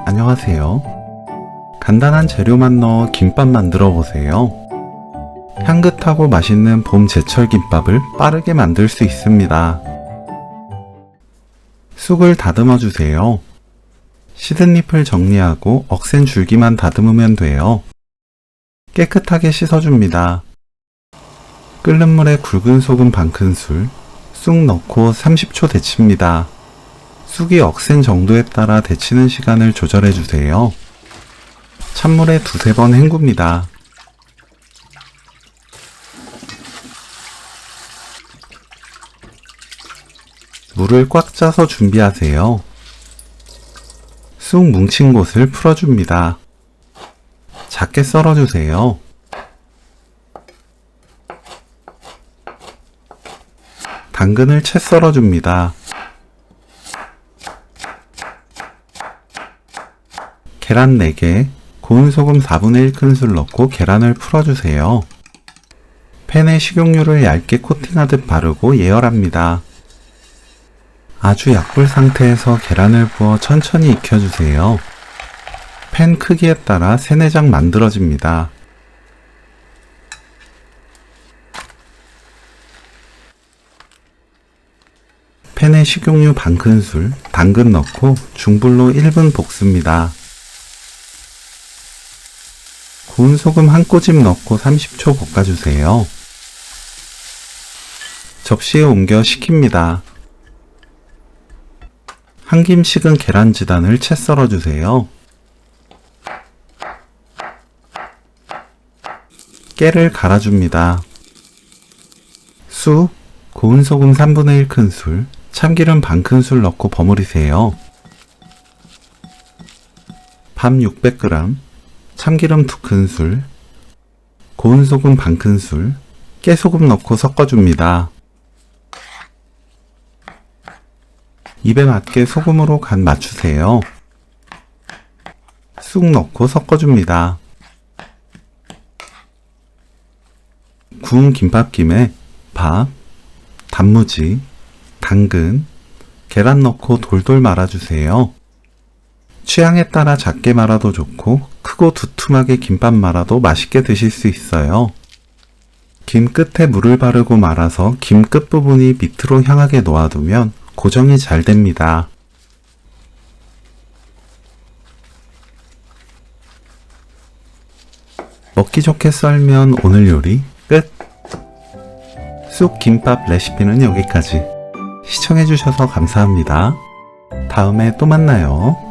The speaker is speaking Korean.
안녕하세요. 간단한 재료만 넣어 김밥 만들어 보세요. 향긋하고 맛있는 봄 제철 김밥을 빠르게 만들 수 있습니다. 쑥을 다듬어 주세요. 시든 잎을 정리하고 억센 줄기만 다듬으면 돼요. 깨끗하게 씻어줍니다. 끓는 물에 굵은 소금 반큰술, 쑥 넣고 30초 데칩니다. 쑥이 억센 정도에 따라 데치는 시간을 조절해 주세요. 찬물에 두세 번 헹굽니다. 물을 꽉 짜서 준비하세요. 쑥 뭉친 곳을 풀어줍니다. 작게 썰어주세요. 당근을 채 썰어줍니다. 계란 4개, 고운 소금 4분의 1큰술 넣고 계란을 풀어주세요. 팬에 식용유를 얇게 코팅하듯 바르고 예열합니다. 아주 약불 상태에서 계란을 부어 천천히 익혀주세요. 팬 크기에 따라 3-4장 만들어집니다. 팬에 식용유 반큰술, 당근 넣고 중불로 1분 볶습니다. 고운 소금 한 꼬집 넣고 30초 볶아주세요. 접시에 옮겨 식힙니다. 한 김 식은 계란지단을 채 썰어주세요. 깨를 갈아줍니다. 쑥, 고운 소금 3분의 1큰술, 참기름 반큰술 넣고 버무리세요. 밤 600g, 참기름 2큰술, 고운 소금 반큰술, 깨소금 넣고 섞어줍니다. 입에 맞게 소금으로 간 맞추세요. 쑥 넣고 섞어줍니다. 구운 김밥김에 밥, 단무지, 당근, 계란 넣고 돌돌 말아주세요. 취향에 따라 작게 말아도 좋고 크고 두툼하게 김밥 말아도 맛있게 드실 수 있어요. 김 끝에 물을 바르고 말아서 김 끝부분이 밑으로 향하게 놓아두면 고정이 잘 됩니다. 먹기 좋게 썰면 오늘 요리 끝! 쑥 김밥 레시피는 여기까지. 시청해주셔서 감사합니다. 다음에 또 만나요.